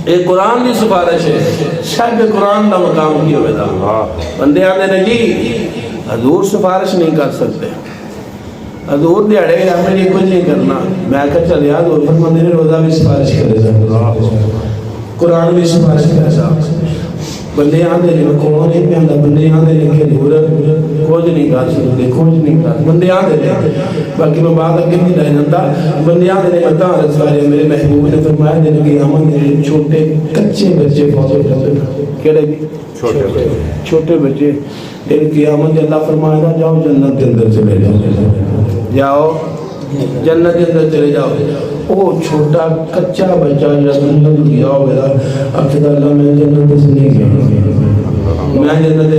یہ قرآن کی سفارش ہے، شاید قرآن کا مقام کی ہوئے دا بندے آنے نے جی حضور سفارش نہیں کر سکتے، حضور دیڑے ہمیں یہ کچھ نہیں کرنا، میں کہا چل یاد حضور فرماندے نے روزہ بھی سفارش کرے جا، قرآن بھی سفارش کرے جا، بندے آنے نے کھوڑا نہیں پیاندا، بندے آنے نے کہ حضور کچھ نہیں کر سکتے، کچھ نہیں کر بندے آنے نے، باقی میں بات اگے نہیں لائے جاتا، بندے آنے نے بتا رسالے میرے محبوب نے فرمایا دن کی آمد میرے چھوٹے کچے بچے فوت ہو جاتے ہیں، کہڑے جی چھوٹے بچے دن کی آمد اللہ فرمائے گا جاؤ جنت کے اندر چلے جاؤ، جاؤ جنت کے اندر چلے جاؤ، وہ چھوٹا کچا بچہ جب جنت گیا ہوگا اکھد اللہ میں جنت سے نہیں گیا، میں جنت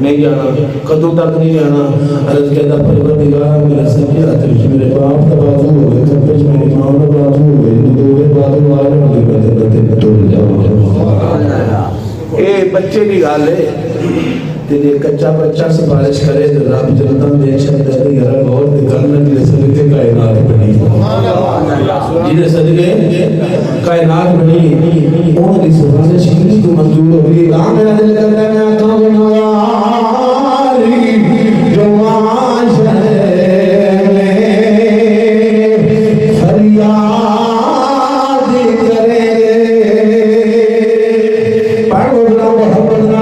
نہیں جانا، قدوں تک نہیں جانا، عرض کہتا پروردگار میرا سجدہ تجھ میرے باپ تبازو ہوئے کبج میرے ماں تبازو ہوئے دوے بازو آئے ہوئے میں جنت میں توڑ جاؤں۔ اے بچے کی گال ہے تیرے کچا بچہ سفارش کرے تو رب جنتا میں شہدہ دی گھر غور دکھانا جنہیں صدقے کائنات بنی، جنہیں صدقے کائنات بنی، انہوں نے سفارش کی تو منظور ہوئی، میرا دل کرتا ہے میں آقا بنواری جو معاشر میں فریاد کرے پڑھو بلا محمد نہ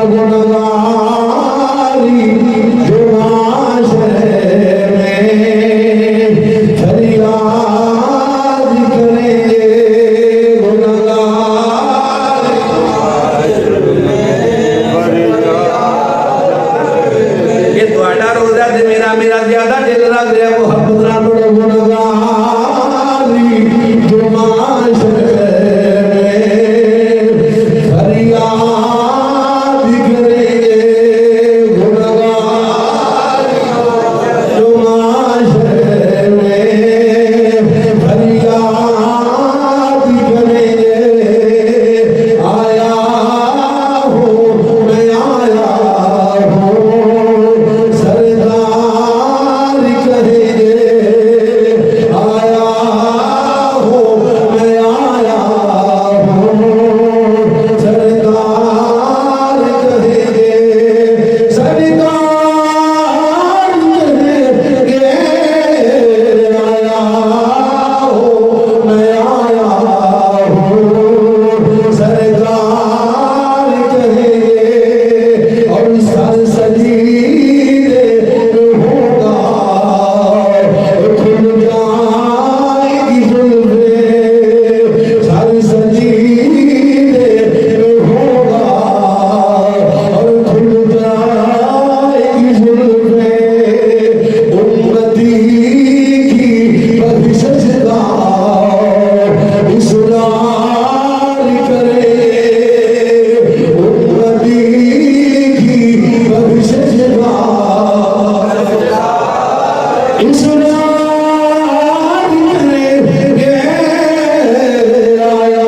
گناہ میرا زیادہ دل رکھ دیا محبت نہ بڑھو گناہگاری جو معاشر میں فریاد کریں گے، گناہگار جو معاشر میں فریاد کریں گے، آیا ہوں میں آیا ہوں سردار کہیں گے، آیا ہوں میں آیا ہوں سردار کہیں گے، سردار کہیں گے، آیا ہوں میں آیا ہوں سردار کہیں گے، اور سر سجیدے ہوگا کھل جائے گی زلفیں، سر سجیدے ہوگا اور کھل جائے گی زلفیں، امتی کی بخشش کا اصرار کرے، امتی کی بخشش کا اصرار کرے گے، آیا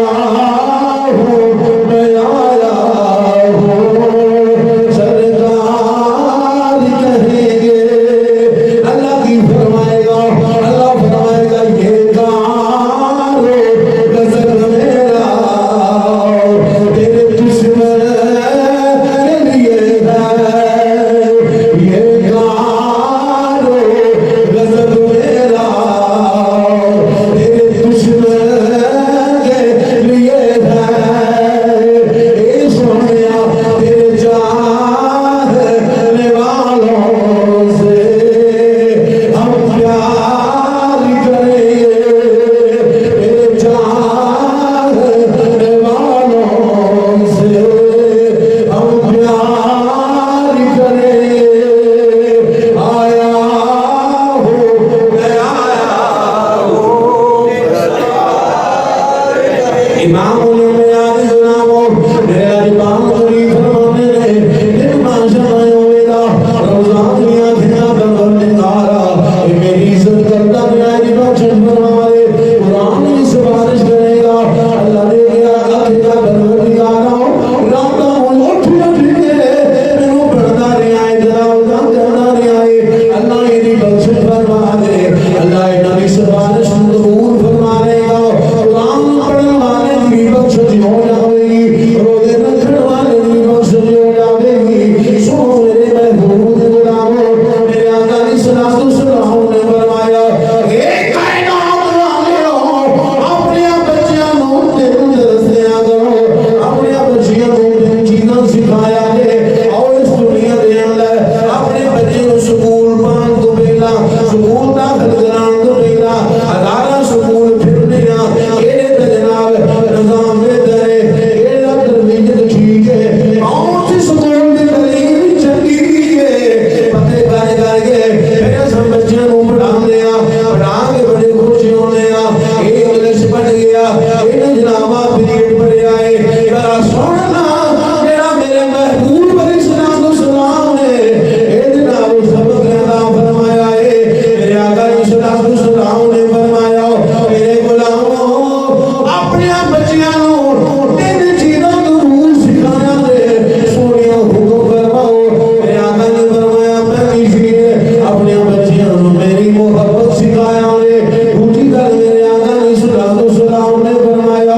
ہوں میں آیا ہوں سردار کہیں گے، اللہ کی فرمائے گا، اللہ فرمائے گا یہ کار غزل میرا تیرے دشمن کے لیے ہے، یہ کار غزل میرا تیرے دشمن کے لیے ہے، اے سونیا تیرے چاہنے والوں سے ہم پیار کریں گے، تیرے چاہنے والوں سے ہم پیار کریں گے، آیا ہوں میں آیا ہوں امام الانبیاء جنابو میرا امام شریف فرماتے ہیں دن معاشر آئے ہوئے روزان دنیا دنیا پروردگارا میری عزت کرتا میری بخشش فرمائے، قرآن کی سفارش کرے گا، اللہ نے کیا کہا پروردگارا راتا ہوں اٹھ کے مینوں پڑھتا رہے آئے دراؤدہ کرنا رہے آئے، اللہ یہ بخشش فرما دے، اللہ انہاں کی سفارش قبول فرما لے گا، قرآن پڑھنے والے کی پیٹ بھریا ہے ذرا سننا جڑا میرے محبوب علیہ السلام نے اے جناب سبق عطا فرمایا ہے میرے آقا علیہ السلام نے فرمایا میرے غلاموں اپنے بچیاں نوں تین چیزاں ضرور سکھایا ہے سونیا حکم فرماؤ میرے آقا نے فرمایا پہلی چیز اپنے بچیاں نوں میری محبت سکھایا ہے دوسری گل میرے آقا علیہ السلام نے فرمایا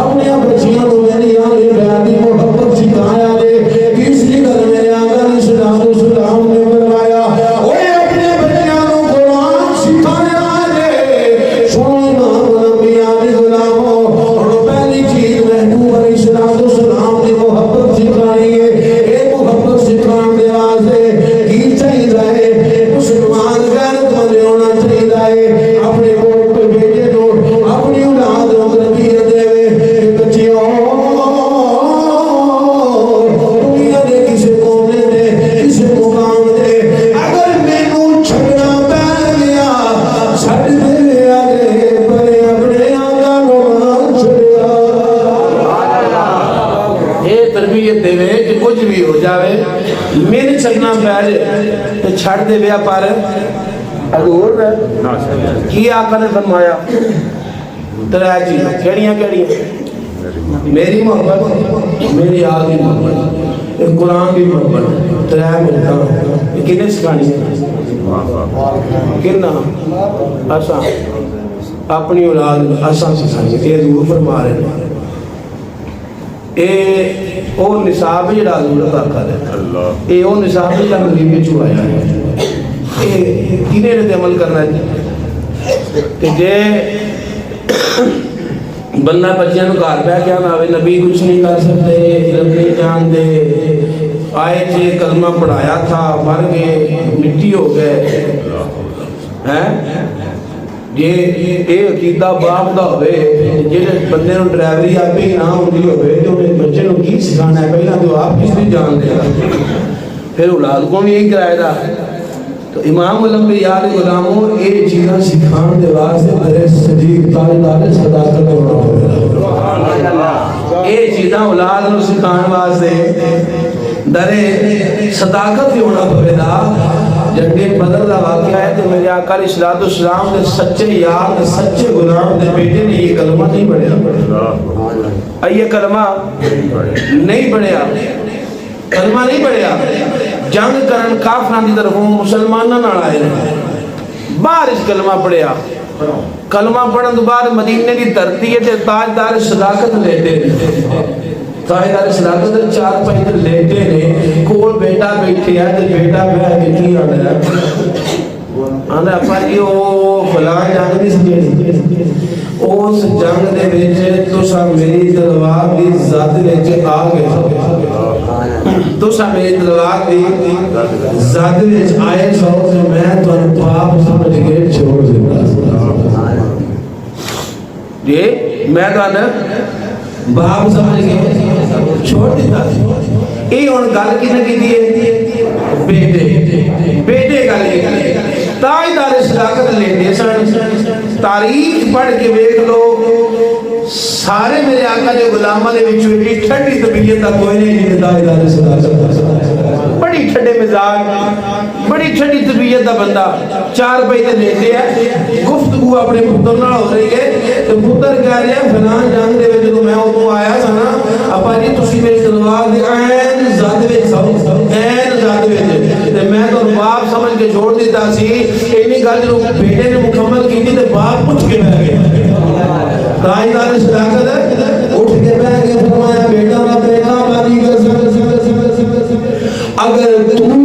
اپنے بچیاں نوں میری آل بیت کی محبت سکھایا ہے تیسری گل میرے آقا علیہ السلام نے فرمایا اوے اپنے بچیاں نوں قرآن سکھایا ہے سنو امام الانبیاء دے غلاموں اور پہلی چیز محبوب علیہ السلام نے محبت سکھائی ہے اے محبت سکھان دے واسطے کی چاہیے ہے مسلمان غیرت مند ہونا چاہیے اپنے ووٹ پہ بیٹے نوں اپنی اولاد نوں تربیت دے بچیوں دنیا دے کسے کونے دے کسے مقام دے اگر مینوں چھڈنا پے گیا چھڈ دے آگے پر اپنے آقا نوں چھڈیا اے تربیت دے کہ کچھ بھی ہو جاوے میرے چھڈنا پے تے چھڈ دے ویا پر حضور کی آقا نے فرمایا ترے چیزاں کیڑیاں میری محبت میری آل کی محبت ایک قرآن کی محبت ترے ملتاں کنے سکھانی ہے کنا اساں اپنی اولاد اساں سکھانی ہے یہ حضور فرما رہے ہیں اے او نصاب جڑا حضور عطا کر ہے اے او نصاب جڑا نبی وچ آیا ہے کنے نے عمل کرنا ہے کہ جے بندہ بچیاں نوں گھر بیٹھ کے آوے نبی کچھ نہیں کر سکتے علم نہیں جانتے آئے جے کلمہ پڑھایا تھا مر گئے مٹی ہو گئے ہیں جے اے عقیدہ باپ دا ہوئے جڑے بندے نوں ڈرائیوری آپی نہ ہوندی ہوئے تے اونے بچے نوں کی سکھانا ہے پہلا تو آپ کس نہیں جانتے پھر اولاد کو بھی یہی کرائے گا تو امام الانبیاء دے غلاموں اے چیزاں سکھان دے واسطے میرے صدیق تاجدار صداقت ہونا اے چیزاں اولاد نوں سکھان واسطے درے صداقت ہونا پوے گا جنگ بدر دا واقعہ ہے تو میرے آقا علیہ السلام دے سچے یار دے سچے غلام دے بیٹے نے یہ کلمہ نہیں پڑھیا یہ کلمہ نہیں پڑھیا کلمہ نہیں پڑھیا جنگ کرن کافران دی طرف مسلمانوں نال آئے باہر اس کلمہ پڑھیا کلمہ پڑھن تو بعد مدینے دی دھرتی ہے تے تاجدار صداقت لیتے تاجدار صداقت چار پہلے لیتے نے کول بیٹا بیٹھے ہے تے بیٹا بیٹھ کے کی آندا ہے آندا اپا جی او فلاں جنگ دی سجے اس جنگ دے وچ تساں میری تلوار دی زد وچ آ گئے تساں میری تلوار دی زد وچ آئے سو تے میں تانوں پاپ سمجھ کے چھوڑ دیتا جی میں تانوں باپ سمجھ کے چھوڑ دیتا یہ ہن گل کنے کیتی ہے بیٹے گل کی تاجدار صداقت لیتے سن تاریخ پڑھ کے دیکھ لو سارے میرے آقا دے غلاماں دے وچ ایڈی ٹھنڈی طبیعت دا کوئی نہیں جے تاجدار صداقت بڑی ٹھنڈے مزاج بڑی ٹھنڈی طبیعت دا بندہ چار پیتے لیتے ہیں گفتگو اپنے پتر نال ہو رہی ہے تو پتر کہہ رہے ہیں فلاں جنگ دے وچ جدوں میں اوتھوں آیا سا نا اپا جی تسی میری تلوار دے عین زد وچ عین زد وچ تے میں تانوں باپ سمجھ کے چھوڑ دیتا سی اینی گل جو بیٹے نے مکمل کیتی تے باپ پوچھ کے بیٹھ گیا تاجدار صداقت اٹھ کے بیٹھ کے فرمایا بیٹا بادی اگر تم